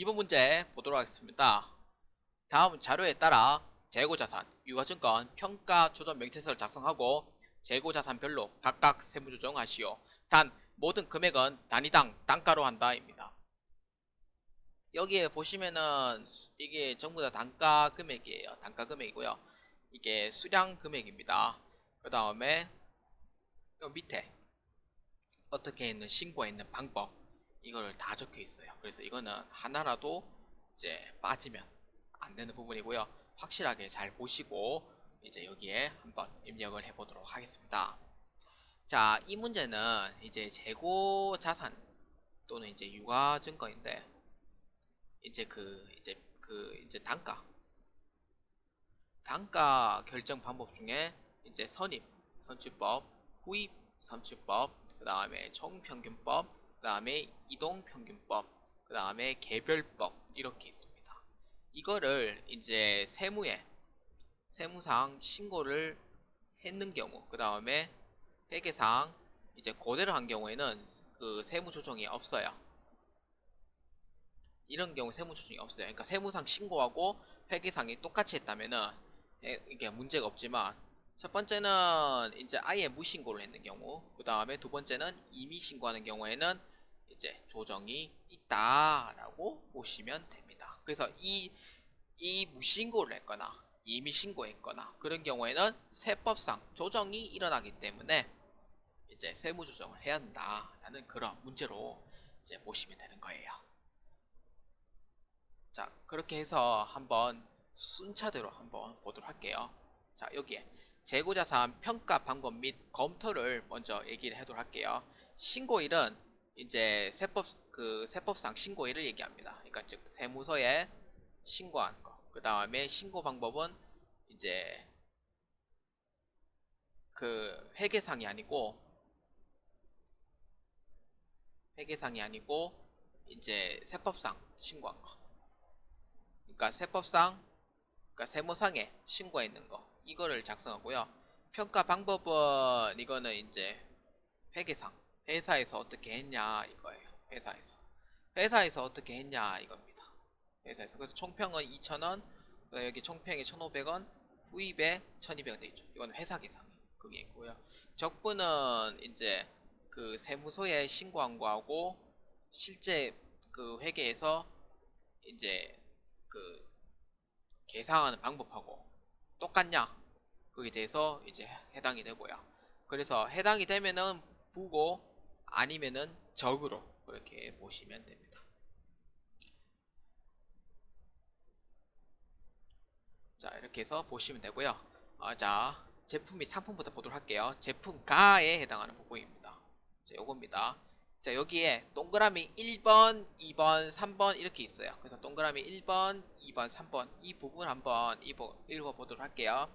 이번 문제 보도록 하겠습니다. 다음 자료에 따라 재고자산, 유가증권 평가 조정 명세서를 작성하고 재고자산별로 각각 세무조정하시오. 단 모든 금액은 단위당 단가로 한다입니다. 여기에 보시면은 이게 전부 다 단가 금액이에요. 단가 금액이고요. 이게 수량 금액입니다. 그 다음에 밑에 어떻게 있는 신고했는 방법 이거를 다 적혀 있어요. 그래서 이거는 하나라도 이제 빠지면 안 되는 부분이고요. 확실하게 잘 보시고 이제 여기에 한번 입력을 해 보도록 하겠습니다. 자, 이 문제는 이제 재고 자산 또는 이제 유가 증거인데 이제 단가 결정 방법 중에 이제 선출법, 후입 선출법, 그 다음에 총평균법, 그 다음에 이동평균법, 그 다음에 개별법 이렇게 있습니다. 이거를 이제 세무상 신고를 했는 경우, 그 다음에 회계상 이제 그대로 한 경우에는 그 세무 조정이 없어요. 이런 경우 세무 조정이 없어요. 그러니까 세무상 신고하고 회계상이 똑같이 했다면은 이게 문제가 없지만, 첫 번째는 이제 아예 무신고를 했는 경우, 그 다음에 두 번째는 이미 신고하는 경우에는 이제 조정이 있다라고 보시면 됩니다. 그래서 이 무신고를 했거나 이미 신고했거나 그런 경우에는 세법상 조정이 일어나기 때문에 이제 세무 조정을 해야 한다라는 그런 문제로 이제 보시면 되는 거예요. 자, 그렇게 해서 한번 순차대로 한번 보도록 할게요. 자, 여기에 재고자산 평가 방법 및 검토를 먼저 얘기를 하도록 할게요. 신고일은 이제 세법상 신고일을 얘기합니다. 그러니까 즉 세무서에 신고한 거. 그 다음에 신고 방법은 이제 그 회계상이 아니고 이제 세법상 신고한 거. 그러니까 그러니까 세무상에 신고해 있는 거 이거를 작성하고요. 평가 방법은 이거는 이제 회사에서 어떻게 했냐 이거예요. 회사에서 어떻게 했냐 이겁니다. 회사에서. 그래서 총평은 2,000원, 여기 총평이 1,500원, 후입에 1,200원 되겠죠. 이건 회사 계산 그게 있고요. 적분은 이제 그 세무서에 신고한 거하고 실제 그 회계에서 이제 그 계상하는 방법하고 똑같냐 그에 대해서 이제 해당이 되고요. 그래서 해당이 되면은 부고 아니면은 적으로 그렇게 보시면 됩니다. 자, 이렇게 해서 보시면 되고요. 자, 제품 및 상품부터 보도록 할게요. 제품 가에 해당하는 부분입니다. 자, 요겁니다. 자, 여기에 동그라미 1번, 2번, 3번 이렇게 있어요. 그래서 동그라미 1번, 2번, 3번 이 부분 한번 읽어보도록 할게요.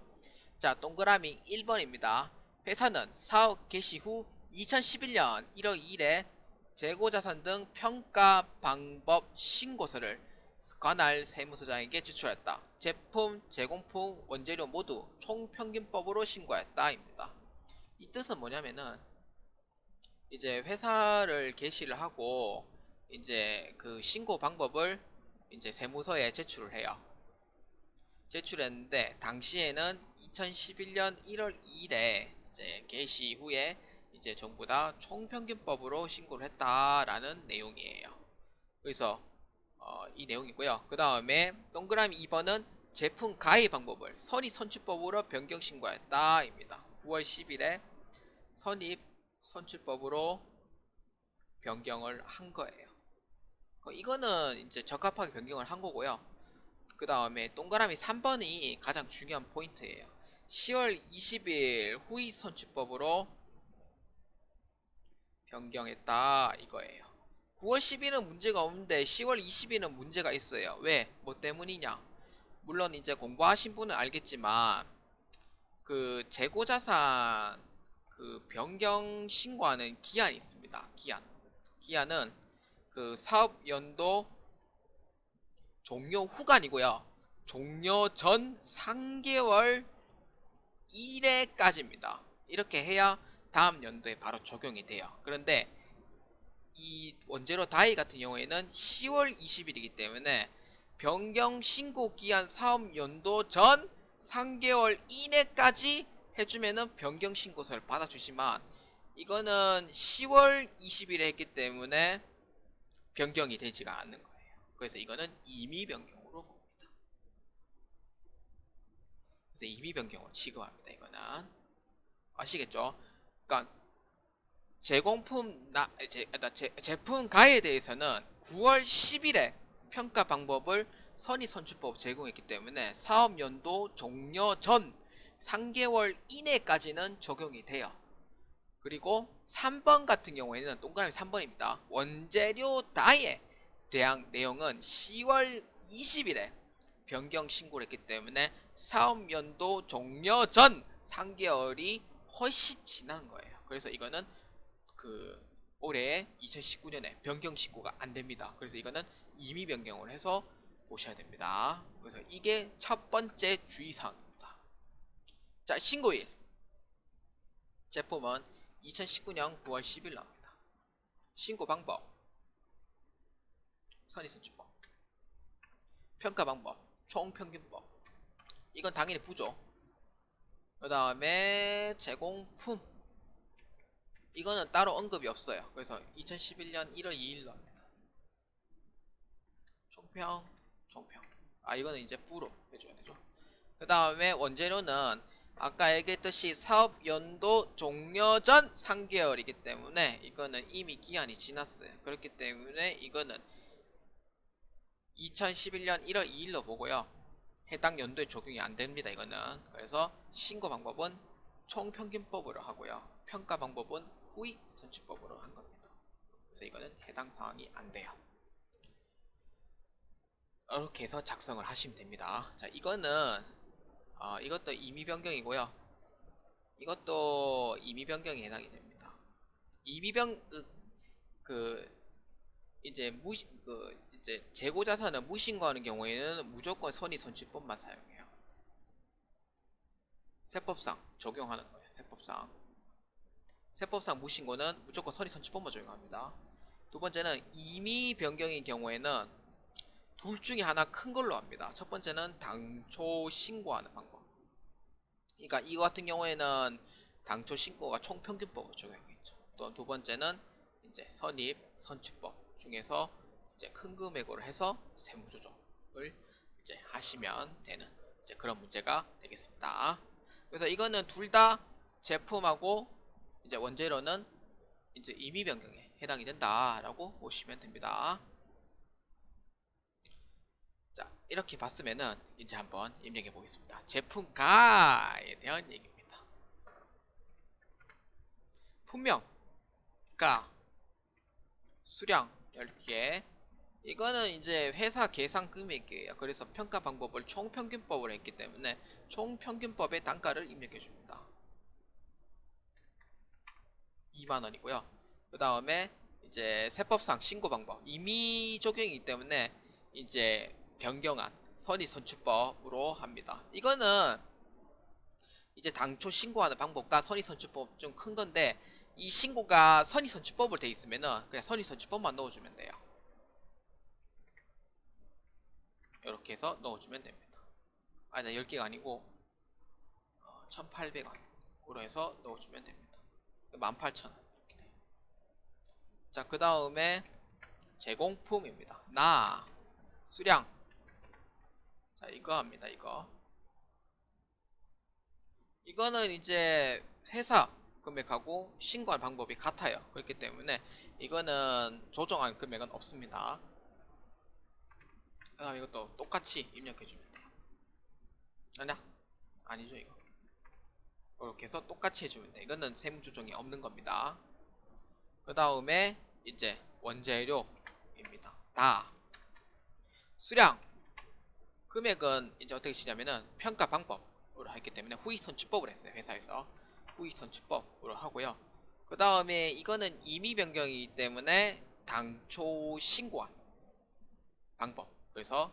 자, 동그라미 1번입니다. 회사는 사업 개시 후 2011년 1월 2일에 재고자산 등 평가 방법 신고서를 관할 세무서장에게 제출했다. 제품, 제공품, 원재료 모두 총평균법으로 신고했다 입니다. 이 뜻은 뭐냐면은 이제 회사를 개시를 하고 이제 그 신고 방법을 이제 세무서에 제출을 해요. 제출했는데 당시에는 2011년 1월 2일에 이제 개시 후에 이제 전부 다 총평균법으로 신고를 했다라는 내용이에요. 그래서 이 내용이고요. 그 다음에 동그라미 2번은 제품 가입 방법을 선입선출법으로 변경 신고했다 입니다. 9월 10일에 선입 선출법으로 변경을 한 거예요. 이거는 이제 적합하게 변경을 한 거고요. 그 다음에 동그라미 3번이 가장 중요한 포인트예요. 10월 20일 후의 선출법으로 변경했다 이거예요. 9월 10일은 문제가 없는데 10월 20일은 문제가 있어요. 왜? 뭐 때문이냐? 물론 이제 공부하신 분은 알겠지만 그 재고자산 그 변경 신고하는 기한이 있습니다. 기한은 그 사업연도 종료 후가 아니고요. 종료 전 3개월 이래까지입니다. 이렇게 해야 다음 연도에 바로 적용이 돼요. 그런데 이 원제로 다이 같은 경우에는 10월 20일이기 때문에 변경 신고 기한 사업 연도 전 3개월 이내까지 해주면은 변경 신고서를 받아주지만 이거는 10월 20일에 했기 때문에 변경이 되지가 않는 거예요. 그래서 이거는 임의 변경으로 봅니다. 그래서 임의 변경으로 취급합니다. 이거는 아시겠죠? 그러니까 제품 가에 대해서는 9월 10일에 평가 방법을 선의선출법 제공했기 때문에 사업연도 종료 전 3개월 이내까지는 적용이 돼요. 그리고 3번 같은 경우에는 동그라미 3번입니다. 원재료 다에 대한 내용은 10월 20일에 변경 신고를 했기 때문에 사업연도 종료 전 3개월이 훨씬 지난 거예요. 그래서 이거는 올해 2019년에 변경 신고가 안 됩니다. 그래서 이거는 임의 변경을 해서 보셔야 됩니다. 그래서 이게 첫 번째 주의사항입니다. 자, 신고일. 제품은 2019년 9월 10일 나옵니다. 신고 방법. 선의선출법. 평가 방법. 총평균법. 이건 당연히 부죠. 그 다음에 제공품. 이거는 따로 언급이 없어요. 그래서 2011년 1월 2일로 합니다. 총평. 이거는 이제 부로 해줘야 되죠. 그 다음에 원재료는 아까 얘기했듯이 사업 연도 종료 전 3개월이기 때문에 이거는 이미 기한이 지났어요. 그렇기 때문에 이거는 2011년 1월 2일로 보고요. 해당 연도에 적용이 안 됩니다. 이거는. 그래서 신고 방법은 총평균법으로 하고요. 평가 방법은 후의 선출법으로 한 겁니다. 그래서 이거는 해당 사항이 안 돼요. 이렇게 해서 작성을 하시면 됩니다. 자, 이거는 이것도 임의 변경이고요. 이것도 임의 변경에 해당이 됩니다. 임의 이제 재고 자산을 무신고하는 경우에는 무조건 선의선출법만 사용해요. 세법상 적용하는 거예요. 세법상 무신고는 무조건 선의선출법만 적용합니다. 두 번째는 임의 변경인 경우에는 둘 중에 하나 큰 걸로 합니다. 첫 번째는 당초 신고하는 방법. 그러니까 이거 같은 경우에는 당초 신고가 총평균법으로 적용했죠. 또 두 번째는 이제 선입 선출법 중에서 이제 큰 금액으로 해서 세무 조정을 이제 하시면 되는 이제 그런 문제가 되겠습니다. 그래서 이거는 둘 다 제품하고 이제 원재료는 이제 임의 변경에 해당이 된다라고 보시면 됩니다. 자, 이렇게 봤으면은 이제 한번 입력해 보겠습니다. 제품가에 대한 얘기입니다. 품명, 가, 수량 10개. 이거는 이제 회사 계산 금액이에요. 그래서 평가 방법을 총평균법으로 했기 때문에 총평균법의 단가를 입력해 줍니다. 2만원이고요. 그 다음에 이제 세법상 신고 방법 이미 적용이기 때문에 이제 변경안 선의선출법으로 합니다. 이거는 이제 당초 신고하는 방법과 선의선출법 좀 큰 건데 이 신고가 선의선출법으로 돼 있으면은 그냥 선의선출법만 넣어주면 돼요. 이렇게 해서 넣어주면 됩니다. 아니, 10개가 아니고 1800원으로 해서 넣어주면 됩니다. 18,000원 이렇게 돼요. 자, 그 다음에 제공품입니다. 나, 수량. 자, 이거 합니다. 이거는 이제 회사 금액하고 신고할 방법이 같아요. 그렇기 때문에 이거는 조정할 금액은 없습니다. 이것도 똑같이 입력해주면 돼요. 아니야? 아니죠, 이거. 이렇게 해서 똑같이 해주면 돼요. 이거는 세무 조정이 없는 겁니다. 그 다음에 이제 원재료입니다. 다. 수량. 금액은 이제 어떻게 치냐면은 평가 방법으로 했기 때문에 후의선출법을 했어요. 회사에서 후의선출법으로 하고요. 그 다음에 이거는 임의 변경이기 때문에 당초 신고한 방법. 그래서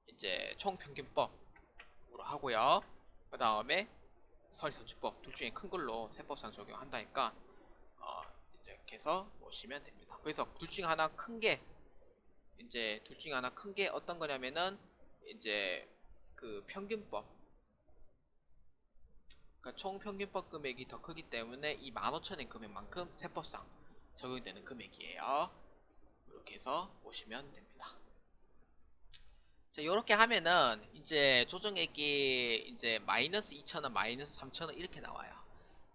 이제 총평균법으로 하고요. 그 다음에 선의선출법 둘 중에 큰 걸로 세법상 적용한다니까 이제 이렇게 해서 보시면 됩니다. 그래서 둘 중에 하나 큰 게 이제 둘 중에 하나 큰 게 어떤 거냐면은 이제 그 평균법, 그러니까 총 평균법 금액이 더 크기 때문에 이 15,000원 금액만큼 세법상 적용되는 금액이에요. 이렇게 해서 보시면 됩니다. 자, 이렇게 하면은 이제 조정액이 이제 마이너스 2,000원, 마이너스 3,000원 이렇게 나와요.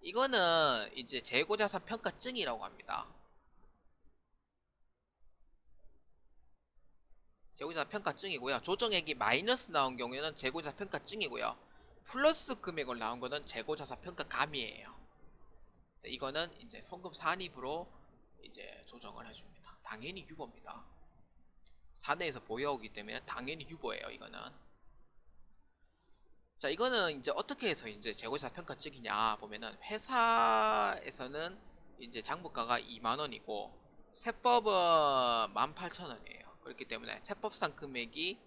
이거는 이제 재고자산 평가증이라고 합니다. 재고자산 평가증이고요. 조정액이 마이너스 나온 경우에는 재고자산 평가증이고요. 플러스 금액을 나온 거는 재고자산 평가감이에요. 이거는 이제 송금 산입으로 이제 조정을 해줍니다. 당연히 유보입니다. 사내에서 보여오기 때문에 당연히 유보예요. 이거는. 자, 이거는 이제 어떻게 해서 이제 재고자 평가증이냐 보면은 회사에서는 이제 장부가가 2만원이고 세법은 18,000원이에요. 그렇기 때문에 세법상 금액이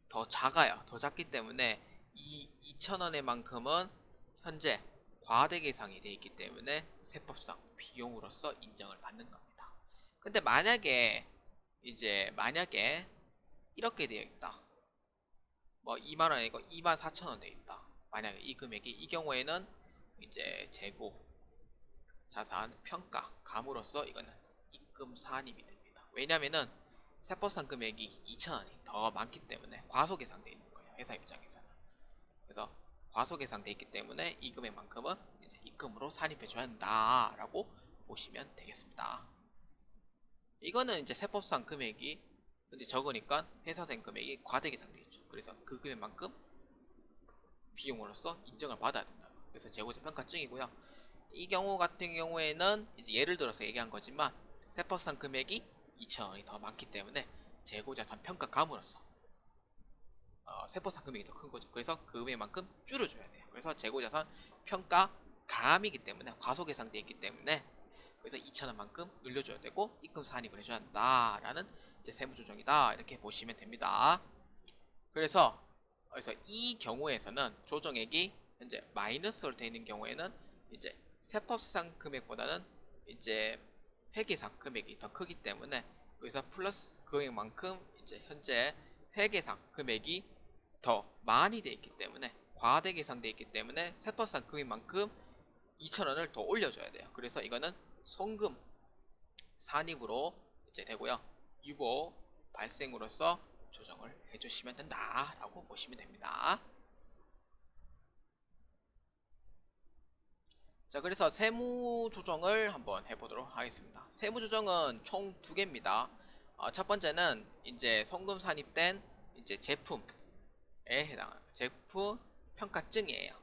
더 작아요. 더 작기 때문에 이 2,000원의 만큼은 현재 과대 계상이 되어 있기 때문에 세법상 비용으로서 인정을 받는 겁니다. 근데 만약에 이렇게 되어 있다. 뭐 2만원 아니고 24,000원 되어 있다. 만약에 이 금액이 이 경우에는 이제 재고 자산 평가 감으로써 이거는 입금 산입이 됩니다. 왜냐면은 세법상 금액이 2,000원이 더 많기 때문에 과소계상되어 있는 거예요. 회사 입장에서는. 그래서 과소계상되어 있기 때문에 이 금액만큼은 이제 입금으로 산입해 줘야 한다라고 보시면 되겠습니다. 이거는 이제 세법상 금액이 근데 적으니까 회사생 금액이 과대계상되어 있죠. 그래서 그 금액만큼 비용으로서 인정을 받아야 된다. 그래서 재고자 평가증이고요. 이 경우 같은 경우에는 이제 예를 들어서 얘기한 거지만 세법상 금액이 2,000원이 더 많기 때문에 재고자산 평가감으로써 세법상 금액이 더 큰 거죠. 그래서 그 금액만큼 줄여줘야 돼요. 그래서 재고자산 평가감이기 때문에 과소계상되어 있기 때문에 그래서 2,000원만큼 늘려줘야 되고 입금 산입을 해줘야 한다라는 이제 세무조정이다 이렇게 보시면 됩니다. 그래서 이 경우에서는 조정액이 현재 마이너스로 되어 있는 경우에는 이제 세법상 금액보다는 이제 회계상 금액이 더 크기 때문에 여기서 플러스 금액만큼 이제 현재 회계상 금액이 더 많이 되어 있기 때문에 과대 계상되어 있기 때문에 세법상 금액만큼 2,000원을 더 올려줘야 돼요. 그래서 이거는 송금 산입으로 이제 되고요. 유보 발생으로서 조정을 해주시면 된다라고 보시면 됩니다. 자, 그래서 세무 조정을 한번 해보도록 하겠습니다. 세무 조정은 총 두 개입니다. 첫 번째는 이제 송금 산입된 이제 제품에 해당하는 제품 평가증이에요.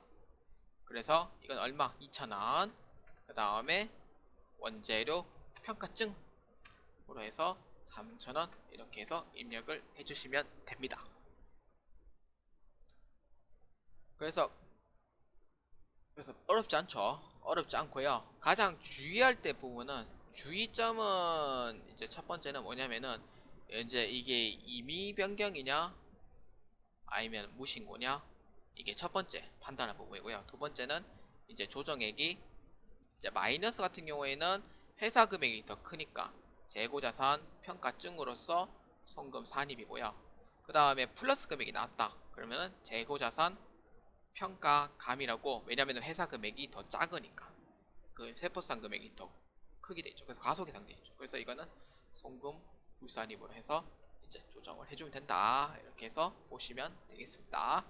그래서 이건 얼마? 2,000원. 그 다음에 원재료 평가증으로 해서 3,000원 이렇게 해서 입력을 해주시면 됩니다. 그래서 어렵지 않죠? 어렵지 않고요. 가장 주의할 때 부분은 주의점은 이제 첫 번째는 뭐냐면은 이제 이게 임의 변경이냐 아니면 무신고냐 이게 첫 번째 판단할 부분이고요. 두 번째는 이제 조정액이 이제 마이너스 같은 경우에는 회사 금액이 더 크니까 재고자산 평가증으로서 송금 산입이고요. 그 다음에 플러스 금액이 나왔다. 그러면은 재고자산 평가감이라고 왜냐면 회사 금액이 더 작으니까 그 세법상 금액이 더 크게 되죠. 그래서 과소계상되어 있죠. 그래서 이거는 송금 불산입으로 해서 이제 조정을 해주면 된다. 이렇게 해서 보시면 되겠습니다.